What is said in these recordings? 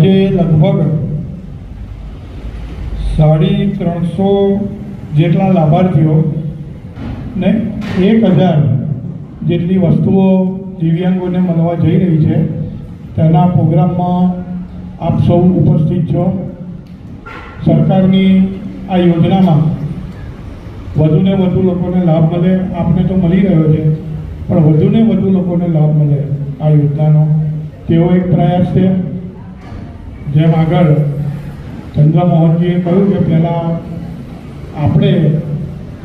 આજે લગભગ 350 જેટલા લાભાર્થીઓ ને 1000 જેટલી વસ્તુઓ દિવ્યાંગોને મળવા જઈ રહી છે. તેના પ્રોગ્રામમાં આપ સૌ ઉપસ્થિત છો. સરકારની આ યોજનામાં વધુને વધુ લોકોને લાભ મળે, આપને તો મળી રહ્યો છે, પણ વધુને વધુ લોકોને લાભ મળે આ યોજનાનો તેવો એક પ્રયાસ છે. જેમ આગળ ચંદ્રમોહનજીએ કહ્યું કે પહેલાં આપણે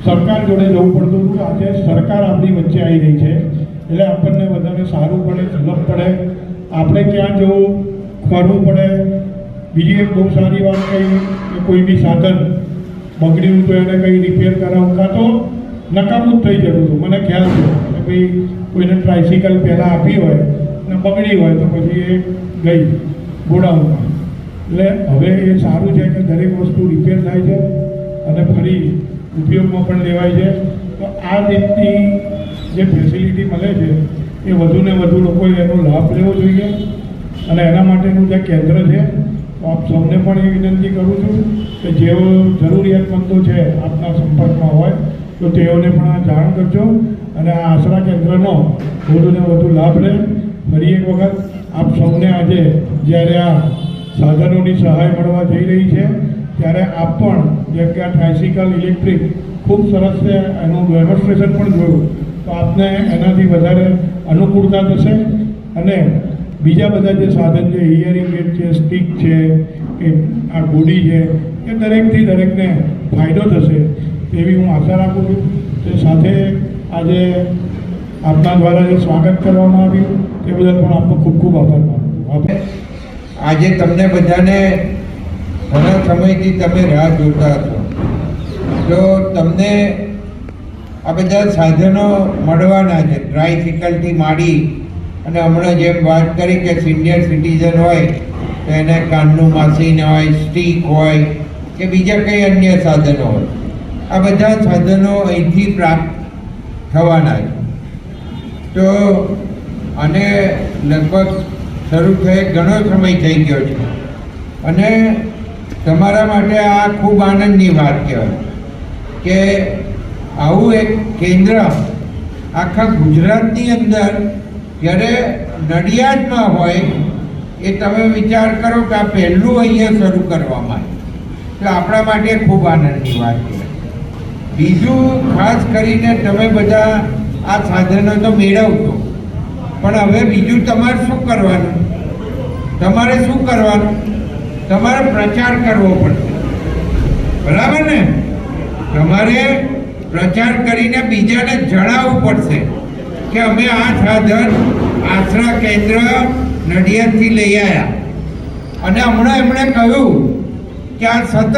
સરકાર જોડે જવું પડતું હતું, આજે સરકાર આપણી વચ્ચે આવી રહી છે એટલે આપણને વધારે સારું પડે, ઝડપ પડે. આપણે ક્યાં જવું, ફરવું પડે. બીજી એક બહુ સારી વાત કહી કે કોઈ બી સાધન બગડ્યું તો એને કંઈ રિપેર કરાવવું કાં તો નકામું જ થઈ જતું હતું. મને ખ્યાલ છે કે ભાઈ કોઈને ટ્રાયસિકલ પહેલાં આપી હોય ને બગડી હોય તો પછી એ ગઈ ગોડાઉનમાં. એટલે હવે એ સારું છે કે દરેક વસ્તુ રિપેર થાય છે અને ફરી ઉપયોગમાં પણ લેવાય છે. તો આ રીતની જે ફેસિલિટી મળે છે એ વધુને વધુ લોકોએ એનો લાભ લેવો જોઈએ અને એના માટેનું જે કેન્દ્ર છે તો આપ સૌને પણ એ વિનંતી કરું છું કે જેઓ જરૂરિયાતમંદો છે આપના સંપર્કમાં હોય તો તેઓને પણ આ જાણ કરજો અને આ આશરા કેન્દ્રનો વધુને વધુ લાભ લે. ફરી એક વખત આપ સૌને આજે જ્યારે આ સાધનોની સહાય મળવા જઈ રહી છે ત્યારે આપ પણ જેમ કે આ ટ્રાયસિકલ ઇલેક્ટ્રિક ખૂબ સરસ છે, એનું ડેમોન્સ્ટ્રેશન પણ જોયું તો આપને એનાથી વધારે અનુકૂળતા થશે અને બીજા બધા જે સાધન છે, હિયરિંગ એડ છે, સ્ટીક છે કે આ ગોડી છે, એ દરેકથી દરેકને ફાયદો થશે તેવી હું આશા રાખું છું. તે સાથે આજે આપના દ્વારા જે સ્વાગત કરવામાં આવ્યું તે બદલ પણ આપનો ખૂબ ખૂબ આભાર માનું છું. આજે તમને બધાને ઘણા સમયથી તમે રાહ જોતા છો તો તમને આ બધા સાધનો મળવાના છે. ટ્રાયસિકલથી માંડી અને હમણાં જેમ વાત કરી કે સિનિયર સિટીઝન હોય તો એને કાનનું મશીન હોય, સ્ટીક હોય કે બીજા કંઈ અન્ય સાધનો હોય, આ બધા સાધનો અહીંથી પ્રાપ્ત થવાના છે. તો અને લગભગ શરૂ થયે ઘણો સમય થઈ ગયો છે અને તમારા માટે આ ખૂબ આનંદની વાત કહેવાય કે આવું એક કેન્દ્ર આખા ગુજરાતની અંદર જ્યારે નડિયાદમાં હોય એ તમે વિચાર કરો કે આ પહેલું અહીંયા શરૂ કરવામાં આવ્યું તો આપણા માટે ખૂબ આનંદની વાત કહેવાય. બીજું ખાસ કરીને તમે બધા આ સાધનો તો મેળવશો પણ હવે બીજું તમારે શું કરવાનું? તમારે શું કરવાનું? તમારે પ્રચાર કરવો પડશે, બરાબર ને? તમારે પ્રચાર કરીને બીજાને જણાવવું પડશે કે અમે આ સાધન આશરા કેન્દ્ર નડિયાદથી લઈ આવ્યા. અને હમણાં એમણે કહ્યું કે આ સતત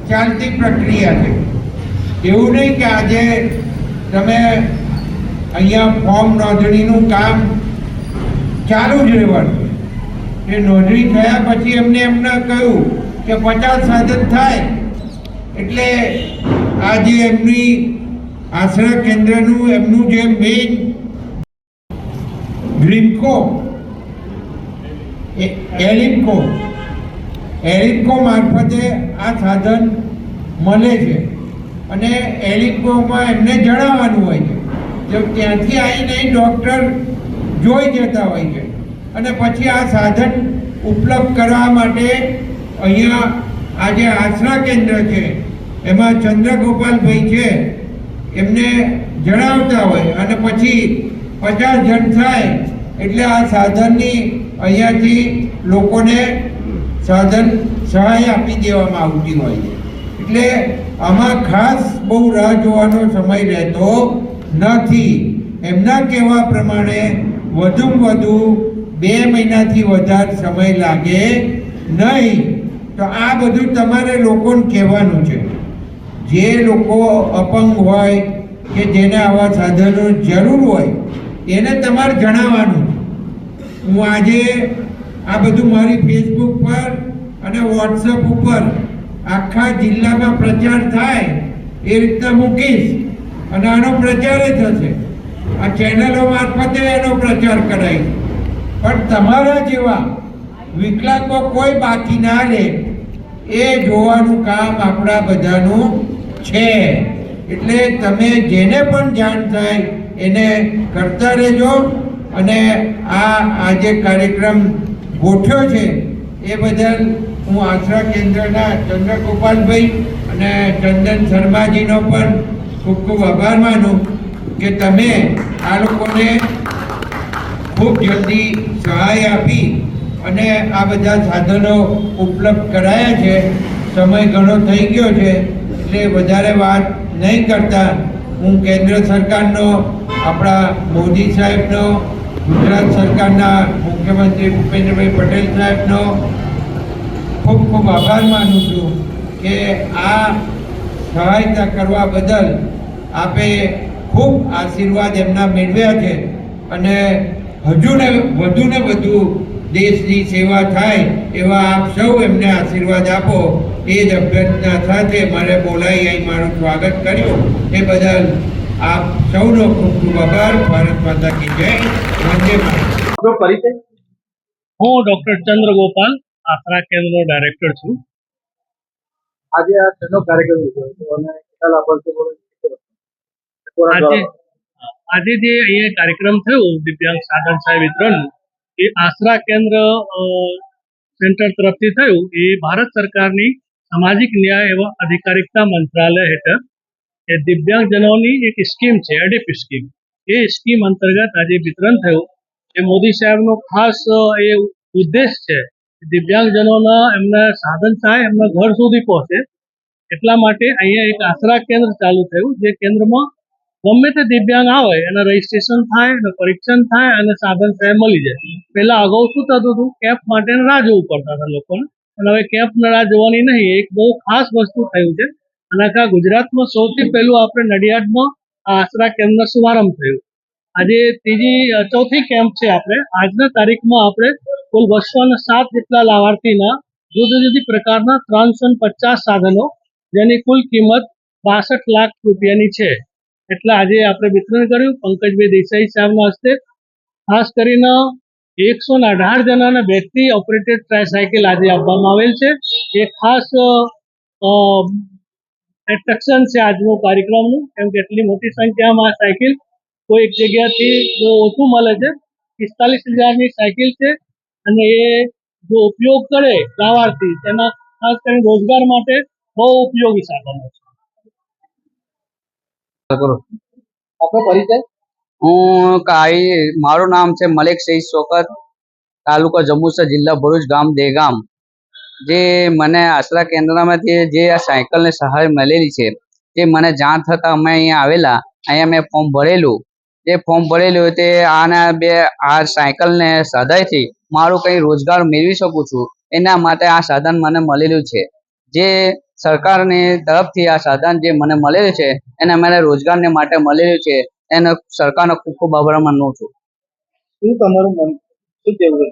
ચાલતી પ્રક્રિયા છે. એવું નહીં કે આજે તમે અહીંયા ફોર્મ નોંધણીનું કામ ચાલુ જ રહેવાનું. એ નોંધણી થયા પછી એમને કહ્યું કે 50 સાધન થાય એટલે આ જે એમની આશરા કેન્દ્રનું એમનું જે મેઇન ગ્રીનકો એલિમ્કો મારફતે આ સાધન મળે છે અને એલિમ્કોમાં એમને જણાવવાનું હોય છે. જો ત્યાંથી આવીને ડૉક્ટર જોઈ જતા હોય છે અને પછી આ સાધન ઉપલબ્ધ કરવા માટે અહીંયા આ જે આશરા કેન્દ્ર છે એમાં ચંદ્રગોપાલભાઈ છે એમને જણાવતા હોય અને પછી 50 જણ થાય એટલે આ સાધનની અહીંયાથી લોકોને સાધન સહાય આપી દેવામાં આવતી હોય છે. એટલે આમાં ખાસ બહુ રાહ જોવાનો સમય રહેતો નથી. એમના કહેવા પ્રમાણે વધુમાં વધુ 2 મહિનાથી વધારે સમય લાગે નહીં. તો આ બધું તમારે લોકોને કહેવાનું છે. જે લોકો અપંગ હોય કે જેને આવા સાધનોની જરૂર હોય એને તમારે જણાવવાનું. હું આજે આ બધું મારી ફેસબુક પર અને વોટ્સઅપ ઉપર આખા જિલ્લામાં પ્રચાર થાય એ રીતના મૂકીશ અને આનો પ્રચાર થશે. આ ચેનલો મારફતે એનો પ્રચાર કરાય. પણ તમારા જેવા વિકલાંગો કોઈ બાકી ના રહે એ જોવાનું કામ આપણા બધાનું છે. એટલે તમે જેને પણ જાણ થાય એને કરતા રહેજો. અને આ જે કાર્યક્રમ ગોઠવ્યો છે એ બદલ હું આશરા કેન્દ્રના ચંદ્રગોપાલભાઈ અને ચંદન શર્માજીનો પણ ખૂબ ખૂબ આભાર માનું કે તમે આ લોકોને ખૂબ જલ્દી સહાય આપી અને આ બધા સાધનો ઉપલબ્ધ કરાયા છે. સમય ઘણો થઈ ગયો છે એટલે વધારે વાત નહીં કરતા હું કેન્દ્ર સરકારનો, આપણા મોદી સાહેબનો, ગુજરાત સરકારના મુખ્યમંત્રી ભૂપેન્દ્રભાઈ પટેલ સાહેબનો ખૂબ ખૂબ આભાર માનું છું કે આ સહાયતા કરવા બદલ આપે ખૂબ આશીર્વાદ એમના મેળવ્યા છે. અને હજુ ને વધુ દેશની સેવા થાય એવા આપ સૌ એમને આશીર્વાદ આપો એ જ અભ્યર્થના સાથે મારે બોલાવી અહીં મારું સ્વાગત કર્યું એ બદલ આપ સૌનો ખૂબ ખૂબ આભાર. ભારત માતા કી જય. વંદે માતરમ. પરિચય. હું ડોક્ટર ચંદ્રગોપાલ આશરા કેન્દ્રનો ડાયરેક્ટર છું. આજે આ શેનો કાર્યક્રમ યોજાયો અને કેટલા લાભાર્થીઓ બોલો? આજે જે અહીંયા કાર્યક્રમ થયો દિવ્યાંગ સાધન સહાય વિતરણ એ આશરા કેન્દ્ર સેન્ટર તરફથી થયું. એ ભારત સરકારની સામાજિક ન્યાય એવં અધિકારિતા મંત્રાલય હેઠળ એ દિવ્યાંગજનોની એક સ્કીમ છે, એડીપ સ્કીમ. એ સ્કીમ અંતર્ગત આજે વિતરણ થયું. એ મોદી સાહેબનો ખાસ એ ઉદ્દેશ છે દિવ્યાંગજનોના એમના સાધન સહાય એમના ઘર સુધી પહોંચે. એટલા માટે અહીંયા એક આશરા કેન્દ્ર ચાલુ થયું, જે કેન્દ્રમાં ગમે તે દિવ્યાંગ આવે એના રજીસ્ટ્રેશન થાય, એનું પરીક્ષણ થાય અને સાધન સહાય મળી જાય. પહેલા અગાઉ શું થતું હતું, કેમ્પ માટે રાહ જોવું પડતા હતા લોકોને, અને હવે કેમ્પને રાહ જોવાની નહીં. એક બહુ ખાસ વસ્તુ થયું છે. અને આખા ગુજરાતમાં સૌથી પહેલું આપણે નડિયાદમાં આ આશરા કેન્દ્રનો શુભારંભ થયું. આજે ચોથી કેમ્પ છે. આપણે આજના તારીખમાં આપણે કુલ 207 જેટલા લાભાર્થીના જુદી જુદી પ્રકારના 350 સાધનો, જેની કુલ કિંમત 62 લાખ રૂપિયાની છે. એટલે આજે આપણે વિતરણ કર્યું પંકજભાઈ દેસાઈ સાહેબના હસ્તે. ખાસ કરીને 118 જણાને બેટરી ઓપરેટેડ ટ્રાયસાયકલ આજે આપવામાં આવેલ છે. એ ખાસ એટ્રેક્શન છે આજનો કાર્યક્રમનું, કેમ કે એટલી મોટી સંખ્યામાં આ સાયકલ કોઈ એક જગ્યાથી જો ઓછું મળે છે. 45,000ની સાયકલ છે અને એ જો ઉપયોગ કરે લાભાર્થી તેના ખાસ કરીને રોજગાર માટે બહુ ઉપયોગી સાધનો છે. આપનો પરિચય. મારું નામ છે મલેક સઈદ શોકત, તાલુકો જંબુસર, જિલ્લા ભરૂચ, ગામ દેગામ. જે મને આશરા કેન્દ્રમાંથી જે આ સાયકલને સહાય મળેલી છે, તે મને જાણ થતાં અમે અહીંયા આવેલા. અહીંયા મેં ફોર્મ ભરેલું. જે ફોર્મ ભરેલું તે આ સાયકલને સહાયથી મારું કંઈ રોજગાર મેળવી શકું છું, એના માટે આ સાધન મને મળેલું છે. જે સરકારની તરફથી આ સાધન જે મને મળેલું છે એને મને રોજગારને માટે મળેલું છે. એને સરકારનો ખૂબ ખૂબ આભાર માનું છું. શું તમારું મન શું કહેવું છે?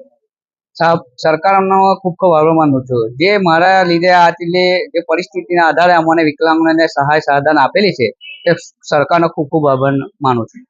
સરકારનો ખૂબ ખૂબ આભાર માનું છું. જે મારા લીધે જે પરિસ્થિતિના આધારે અમને વિકલાંગોને સહાય સાધન આપેલી છે, તે સરકારનો ખૂબ ખૂબ આભાર માનું છું.